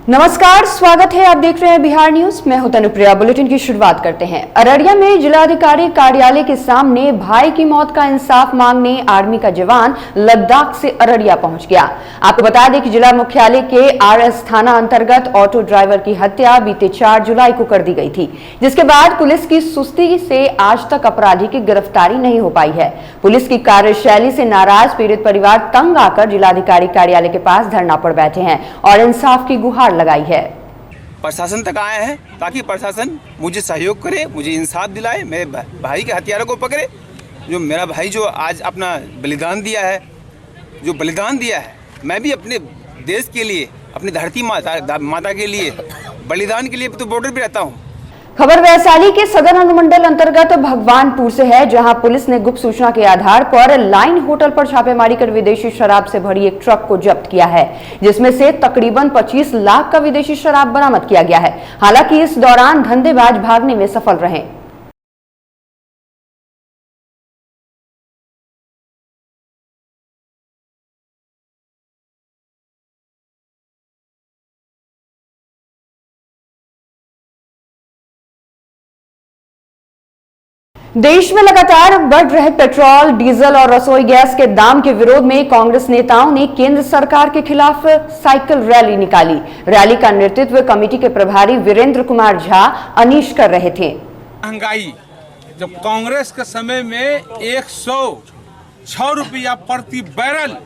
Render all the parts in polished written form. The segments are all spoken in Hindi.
नमस्कार, स्वागत है। आप देख रहे हैं बिहार न्यूज। मैं हूं तनुप्रिया। बुलेटिन की शुरुआत करते हैं। अररिया में जिलाधिकारी कार्यालय के सामने भाई की मौत का इंसाफ मांगने आर्मी का जवान लद्दाख से अररिया पहुंच गया। आपको बता दें कि जिला मुख्यालय के आरएस थाना अंतर्गत ऑटो ड्राइवर की हत्या बीते 4 जुलाई को कर दी गई थी, जिसके बाद पुलिस की सुस्ती से आज तक अपराधी की गिरफ्तारी नहीं हो पाई है। पुलिस की कार्यशैली से नाराज पीड़ित परिवार तंग आकर जिलाधिकारी कार्यालय के पास धरना पर बैठे हैं और इंसाफ की गुहार लगाई है। प्रशासन तक आए हैं ताकि प्रशासन मुझे सहयोग करे, मुझे इंसाफ दिलाए, मेरे भाई के हत्यारों को पकड़े। जो मेरा भाई जो आज अपना बलिदान दिया है, मैं भी अपने देश के लिए, अपनी धरती माता के लिए बलिदान के लिए तो बॉर्डर पे रहता हूँ। खबर वैशाली के सदर अनुमंडल अंतर्गत भगवानपुर से है, जहां पुलिस ने गुप्त सूचना के आधार पर लाइन होटल पर छापेमारी कर विदेशी शराब से भरी एक ट्रक को जब्त किया है, जिसमें से तकरीबन 25 लाख का विदेशी शराब बरामद किया गया है। हालांकि इस दौरान धंधेबाज भागने में सफल रहे। देश में लगातार बढ़ रहे पेट्रोल, डीजल और रसोई गैस के दाम के विरोध में कांग्रेस नेताओं ने केंद्र सरकार के खिलाफ साइकिल रैली निकाली। रैली का नेतृत्व कमेटी के प्रभारी वीरेंद्र कुमार झा अनीश कर रहे थे। महंगाई जब कांग्रेस के समय में 106 रुपया प्रति बैरल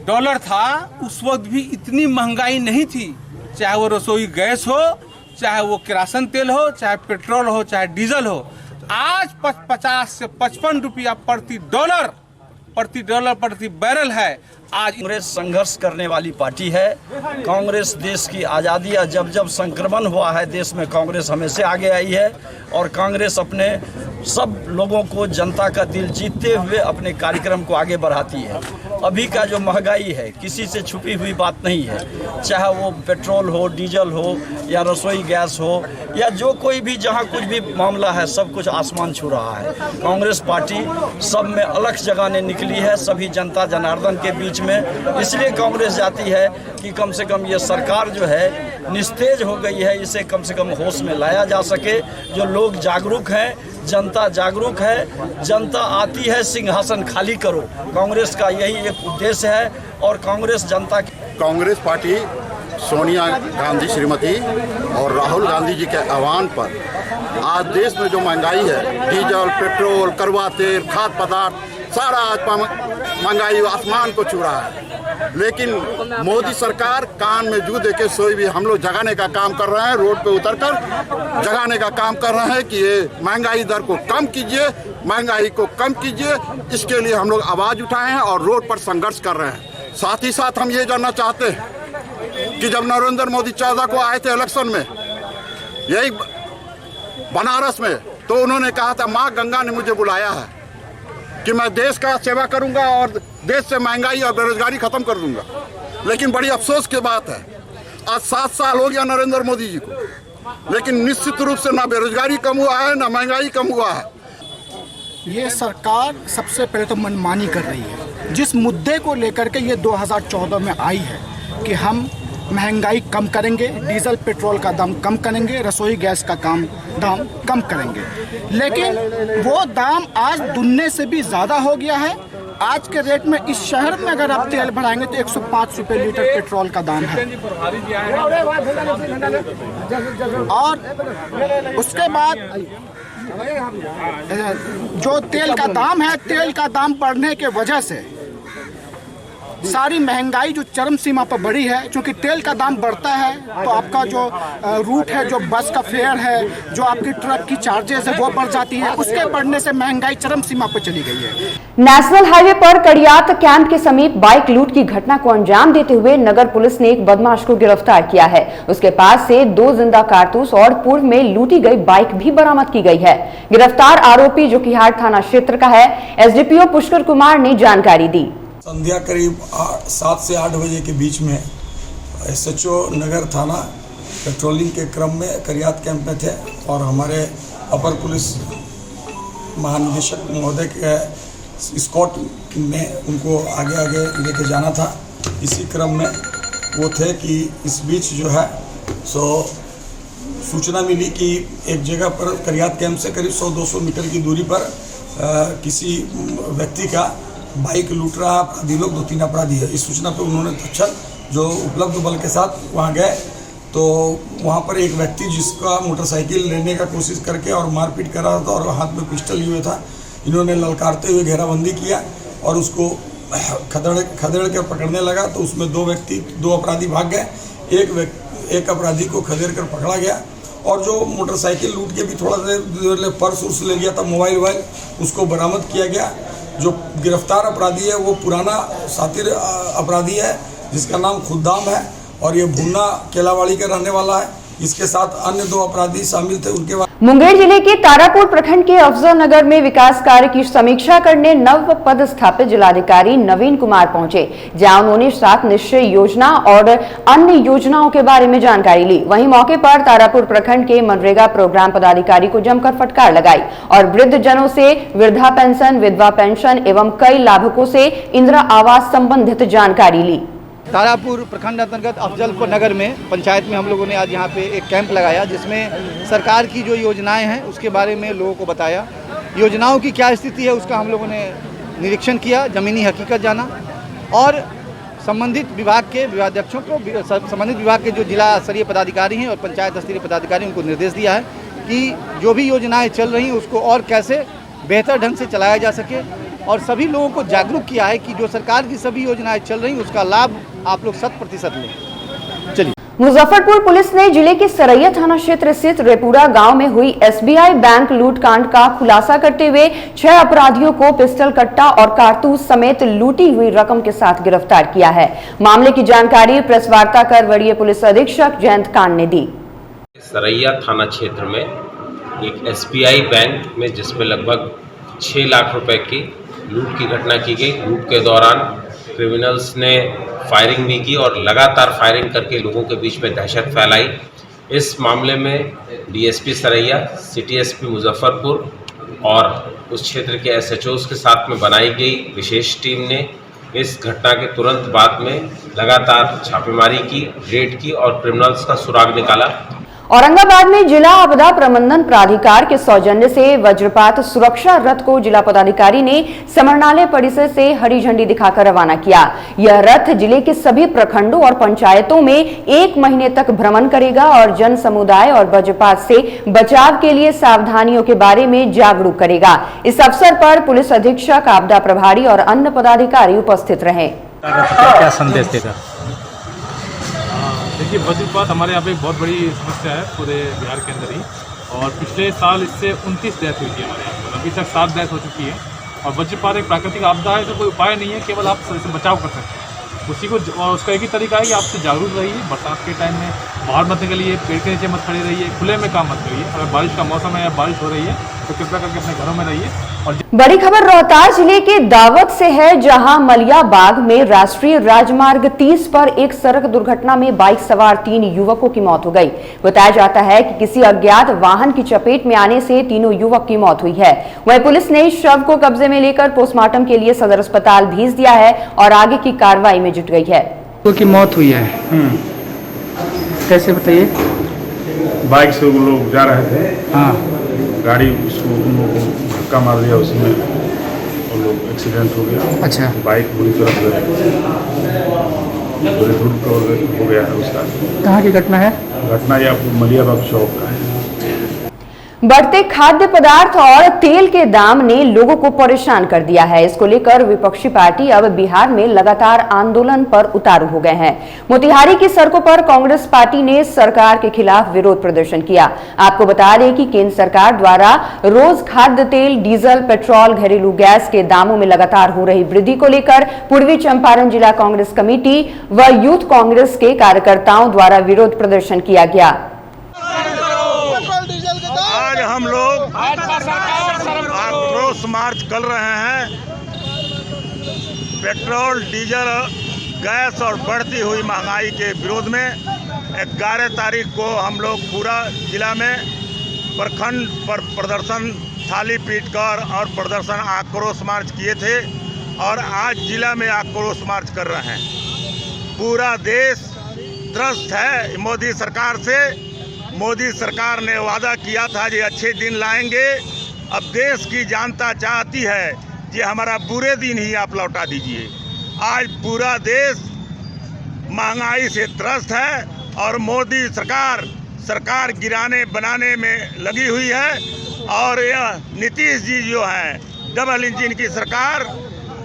डॉलर था, उस वक्त भी इतनी महंगाई नहीं थी। चाहे वो रसोई गैस हो, चाहे वो केरासन तेल हो, चाहे पेट्रोल हो, चाहे डीजल हो। आज 50 से 55 रुपया प्रति बैरल है। आज कांग्रेस संघर्ष करने वाली पार्टी है। कांग्रेस देश की आज़ादी या जब संक्रमण हुआ है देश में, कांग्रेस हमेशा आगे आई है और कांग्रेस अपने सब लोगों को, जनता का दिल जीतते हुए अपने कार्यक्रम को आगे बढ़ाती है। अभी का जो महंगाई है किसी से छुपी हुई बात नहीं है, चाहे वो पेट्रोल हो, डीजल हो या रसोई गैस हो या जो कोई भी जहां कुछ भी मामला है, सब कुछ आसमान छू रहा है। कांग्रेस पार्टी सब में अलग जगाने निकली है, सभी जनता जनार्दन के बीच में। इसलिए कांग्रेस जाती है कि कम से कम ये सरकार जो है निस्तेज हो गई है, इसे कम से कम होश में लाया जा सके। जो लोग जागरूक हैं, जनता जागरूक है, जनता आती है, सिंहासन खाली करो। कांग्रेस का यही एक उद्देश्य है और कांग्रेस जनता की कांग्रेस पार्टी सोनिया गांधी श्रीमती और राहुल गांधी जी के आह्वान पर आज देश में जो महंगाई है, डीजल, पेट्रोल, कड़वा तेल, खाद्य पदार्थ, सारा आज महंगाई आसमान को छू रहा है। लेकिन मोदी सरकार कान में जू देके सोई भी हम लोग जगाने का काम कर रहे हैं, रोड पे उतरकर जगाने का काम कर रहे हैं कि ये महंगाई दर को कम कीजिए, महंगाई को कम कीजिए। इसके लिए हम लोग आवाज़ उठाए हैं और रोड पर संघर्ष कर रहे हैं। साथ ही साथ हम ये जानना चाहते हैं कि जब नरेंद्र मोदी 14 को आए थे इलेक्शन में, यही बनारस में, तो उन्होंने कहा था माँ गंगा ने मुझे बुलाया है कि मैं देश का सेवा करूंगा और देश से महंगाई और बेरोजगारी खत्म कर दूंगा। लेकिन बड़ी अफसोस की बात है, आज 7 साल हो गया नरेंद्र मोदी जी को, लेकिन निश्चित रूप से ना बेरोजगारी कम हुआ है, ना महंगाई कम हुआ है। ये सरकार सबसे पहले तो मनमानी कर रही है। जिस मुद्दे को लेकर के ये 2014 में आई है कि हम महंगाई कम करेंगे, डीजल पेट्रोल का दाम कम करेंगे, रसोई गैस का दाम कम करेंगे, लेकिन वो दाम आज दुगने से भी ज़्यादा हो गया है। आज के रेट में इस शहर में अगर आप तेल भराएंगे तो 105 रुपये लीटर पेट्रोल का दाम है। और उसके बाद जो तेल का दाम है, तेल का दाम बढ़ने के वजह से सारी महंगाई जो चरम सीमा पर बढ़ी है। क्योंकि तेल का दाम बढ़ता है तो आपका जो रूट है, जो बस का फेयर है, जो आपकी ट्रक की चार्जेस है, वो बढ़ जाती है। उसके बढ़ने से महंगाई चरम सीमा पर चली गई है। नेशनल हाईवे पर कड़ियात कैंप के समीप बाइक लूट की घटना को अंजाम देते हुए नगर पुलिस ने एक बदमाश को गिरफ्तार किया है। उसके पास से 2 जिंदा कारतूस और पूर्व में लूटी गई बाइक भी बरामद की गई है। गिरफ्तार आरोपी जोकीहाट थाना क्षेत्र का है। एसडीपीओ पुष्कर कुमार ने जानकारी दी। संध्या करीब 7 से 8 बजे के बीच में एसएचओ नगर थाना पेट्रोलिंग के क्रम में कड़ियात कैंप में थे और हमारे अपर पुलिस महानिदेशक महोदय के स्कॉट में उनको आगे लेके जाना था। इसी क्रम में वो थे कि इस बीच जो है सो सूचना मिली कि एक जगह पर करियात कैंप से करीब 100-200 मीटर की दूरी पर किसी व्यक्ति का बाइक लूट रहा अपराधी लोग 2-3 अपराधी है। इस सूचना पर उन्होंने तत्क्षण जो उपलब्ध बल के साथ वहाँ गए तो वहाँ पर एक व्यक्ति जिसका मोटरसाइकिल लेने का कोशिश करके और मारपीट कर रहा था और हाथ में पिस्टल लिए था, इन्होंने ललकारते हुए घेराबंदी किया और उसको खदेड़ कर पकड़ने लगा तो उसमें 2 अपराधी भाग गए। एक अपराधी को खदेड़ कर पकड़ा गया और जो मोटरसाइकिल लूट के भी थोड़ा देर पर्स उर्स ले गया था, मोबाइल उसको बरामद किया गया। जो गिरफ्तार अपराधी है वो पुराना सातिर अपराधी है जिसका नाम खुद्दाम है और ये भुन्ना केलावाड़ी का रहने वाला है। इसके साथ अन्य 2 अपराधी शामिल थे। उनके बाद मुंगेर जिले के तारापुर प्रखंड के अफजलनगर में विकास कार्य की समीक्षा करने नव पदस्थापित जिलाधिकारी नवीन कुमार पहुंचे, जहां उन्होंने 7 निश्चय योजना और अन्य योजनाओं के बारे में जानकारी ली। वहीं मौके पर तारापुर प्रखंड के मनरेगा प्रोग्राम पदाधिकारी को जमकर फटकार लगाई और वृद्ध जनों से वृद्धा पेंशन, विधवा पेंशन एवं कई लाभुकों से इंदिरा आवास संबंधित जानकारी ली। तारापुर प्रखंड अंतर्गत अफजलपुर नगर में पंचायत में हम लोगों ने आज यहाँ पे एक कैंप लगाया जिसमें सरकार की जो योजनाएं हैं उसके बारे में लोगों को बताया। योजनाओं की क्या स्थिति है उसका हम लोगों ने निरीक्षण किया, ज़मीनी हकीकत जाना और संबंधित विभाग के विभागाध्यक्षों को, संबंधित विभाग के जो जिला स्तरीय पदाधिकारी हैं और पंचायत स्तरीय पदाधिकारी उनको निर्देश दिया है कि जो भी योजनाएँ चल रही हैं उसको और कैसे बेहतर ढंग से चलाया जा सके और सभी लोगों को जागरूक किया है कि जो सरकार की सभी योजनाएं चल रही हैं उसका लाभ आप लोग 100% लें। चलिए। मुजफ्फरपुर पुलिस ने जिले के सरैया थाना क्षेत्र स्थित रेपुरा गांव में हुई SBI बैंक लूटकांड का खुलासा करते हुए 6 अपराधियों को पिस्टल, कट्टा और कारतूस समेत लूटी हुई रकम के साथ गिरफ्तार किया है। मामले की जानकारी प्रेस वार्ता कर वरीय पुलिस अधीक्षक जयंत कांड ने दी। सरैया थाना क्षेत्र में एक SBI बैंक में जिसमें लगभग 6 लाख रुपए की लूट की घटना की गई। लूट के दौरान क्रिमिनल्स ने फायरिंग भी की और लगातार फायरिंग करके लोगों के बीच में दहशत फैलाई। इस मामले में DSP Saraiya, city SP Muzaffarpur और उस क्षेत्र के SHOs के साथ में बनाई गई विशेष टीम ने इस घटना के तुरंत बाद में लगातार छापेमारी की, रेड की और क्रिमिनल्स का सुराग निकाला। औरंगाबाद में जिला आपदा प्रबंधन प्राधिकार के सौजन्य से वज्रपात सुरक्षा रथ को जिला पदाधिकारी ने समरणालय परिसर से हरी झंडी दिखाकर रवाना किया। यह रथ जिले के सभी प्रखंडों और पंचायतों में 1 महीने तक भ्रमण करेगा और जन समुदाय और वज्रपात से बचाव के लिए सावधानियों के बारे में जागरूक करेगा। इस अवसर पर पुलिस अधीक्षक, आपदा प्रभारी और अन्य पदाधिकारी उपस्थित रहे। क्या संदेश देगा? देखिए, वज्रपात हमारे यहाँ पे एक बहुत बड़ी समस्या है पूरे बिहार के अंदर ही और पिछले साल इससे 29 डेथ हुई थी हमारे यहाँ पर। अभी तक 7 डेथ हो चुकी है और वज्रपात एक प्राकृतिक आपदा है, तो कोई उपाय नहीं है, केवल आप इससे बचाव कर सकते हैं। उसी को उसका एक ही तरीका है कि आपसे जागरूक रहिए। बरसात के टाइम में बाहर मत निकलिए, पेड़ के नीचे मत खड़े रहिए, खुले में काम मत करिए। अगर बारिश का मौसम है या बारिश हो रही है तो कृपया करके अपने घरों में रहिए। और बड़ी खबर रोहतास जिले के दावत से है, जहां मलियाबाग में राष्ट्रीय राजमार्ग 30 पर एक सड़क दुर्घटना में बाइक सवार 3 युवकों की मौत हो गई। बताया जाता है कि किसी अज्ञात वाहन की चपेट में आने से तीनों युवक की मौत हुई है। वहीं पुलिस ने शव को कब्जे में लेकर पोस्टमार्टम के लिए सदर अस्पताल भेज दिया है और आगे की कार्रवाई में जुट गई है। की मौत हुई है, कैसे बताइए? बाइक से वो लोग जा रहे थे, हाँ, गाड़ी उसको उन लोगों को धक्का मार दिया, उसमें वो लोग एक्सीडेंट हो गया। अच्छा, बाइक बुरी तरह हो गया है उसका। कहाँ की घटना है? घटना ये आपको मलियाबाग चौक का है। बढ़ते खाद्य पदार्थ और तेल के दाम ने लोगों को परेशान कर दिया है। इसको लेकर विपक्षी पार्टी अब बिहार में लगातार आंदोलन पर उतारू हो गए हैं। मोतिहारी की सड़कों पर कांग्रेस पार्टी ने सरकार के खिलाफ विरोध प्रदर्शन किया। आपको बता दें कि केंद्र सरकार द्वारा रोज खाद्य तेल, डीजल, पेट्रोल, घरेलू गैस के दामों में लगातार हो रही वृद्धि को लेकर पूर्वी चंपारण जिला कांग्रेस कमेटी व यूथ कांग्रेस के कार्यकर्ताओं द्वारा विरोध प्रदर्शन किया गया। आज हम लोग आक्रोश मार्च कर रहे हैं। पेट्रोल, डीजल, गैस और बढ़ती हुई महंगाई के विरोध में 11 तारीख को हम लोग पूरा जिला में प्रखंड पर प्रदर्शन थाली पीटकर और प्रदर्शन आक्रोश मार्च किए थे और आज जिला में आक्रोश मार्च कर रहे हैं। पूरा देश त्रस्त है मोदी सरकार से। मोदी सरकार ने वादा किया था कि अच्छे दिन लाएंगे। अब देश की जनता चाहती है कि हमारा बुरे दिन ही आप लौटा दीजिए। आज पूरा देश महंगाई से त्रस्त है और मोदी सरकार गिराने बनाने में लगी हुई है। और यह नीतीश जी जो हैं डबल इंजन की सरकार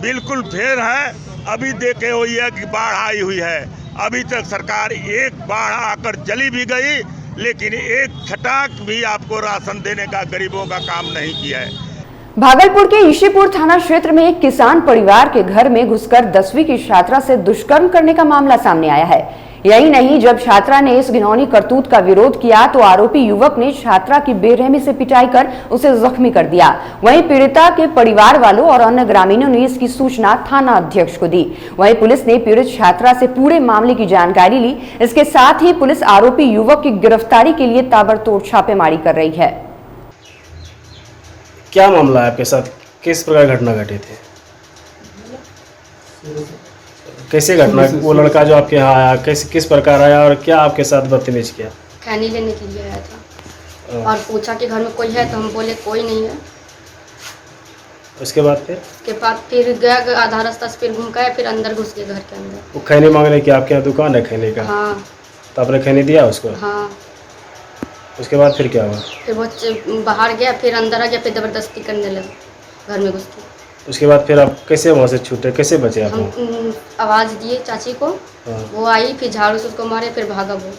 बिल्कुल फेल है। अभी देखे हुई है कि बाढ़ आई हुई है, अभी तक सरकार एक बाढ़ आकर चली भी गई, लेकिन एक छटाक भी आपको राशन देने का गरीबों का काम नहीं किया है। भागलपुर के ईशीपुर थाना क्षेत्र में एक किसान परिवार के घर में घुसकर 10वीं की छात्रा से दुष्कर्म करने का मामला सामने आया है। यही नहीं, जब छात्रा ने इस घिनौनी करतूत का विरोध किया तो आरोपी युवक ने छात्रा की बेरहमी से पिटाई कर उसे जख्मी कर दिया। वहीं पीड़िता के परिवार वालों और अन्य ग्रामीणों ने इसकी सूचना थाना अध्यक्ष को दी। वहीं पुलिस ने पीड़ित छात्रा से पूरे मामले की जानकारी ली। इसके साथ ही पुलिस आरोपी युवक की गिरफ्तारी के लिए ताबड़तोड़ छापेमारी कर रही है। क्या मामला है आपके साथ? किस प्रकार घटना घटी थी? कैसे घटना? वो लड़का जो आपके यहाँ आया किस प्रकार आया और क्या आपके साथ बदतमीज किया? खैनी लेने के लिए आया था और पूछा कि घर में कोई है, तो हम बोले कोई नहीं है। उसके बाद फिर गया आधा रास्ता से, फिर घूम गया, फिर अंदर घुस गए घर के अंदर। वो खैनी मांगने की आपके यहाँ दुकान है खैनी का? हाँ। तो आपने खैनी दिया उसको? हाँ। उसके बाद फिर क्या हुआ? फिर वो बाहर गया, फिर अंदर आ गया, फिर जबरदस्ती करने लगा घर में घुस के। उसके बाद फिर आप कैसे वहाँ से छूटे, कैसे बचे आप? हम आवाज़ दिए चाची को, वो आई, फिर झाड़ू से उसको मारे, फिर भागा वो।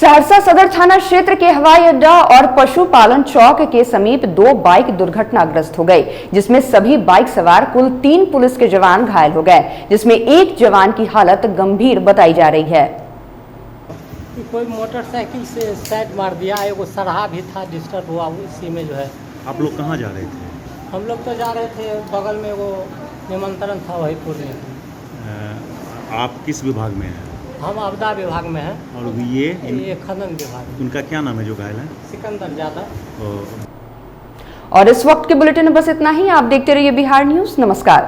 सहरसा सदर थाना क्षेत्र के हवाई अड्डा और पशुपालन चौक के समीप 2 बाइक दुर्घटनाग्रस्त हो गई, जिसमें सभी बाइक सवार कुल 3 पुलिस के जवान घायल हो गए, जिसमें एक जवान की हालत गंभीर बताई जा रही है। कोई मोटरसाइकिल से साइड मार दिया, एगो सरहा भी था डिस्टर्ब हुआ, इसी में जो है। आप लोग कहाँ जा रहे थे? हम लोग तो जा रहे थे, बगल में वो निमंत्रण था, वही पूर्णिया। आप किस विभाग में हैं? हम आपदा विभाग में हैं। और ये खनन विभाग। उनका क्या नाम है जो घायल है? सिकंदर यादव। और इस वक्त के बुलेटिन में बस इतना ही। आप देखते रहिए बिहार न्यूज। नमस्कार।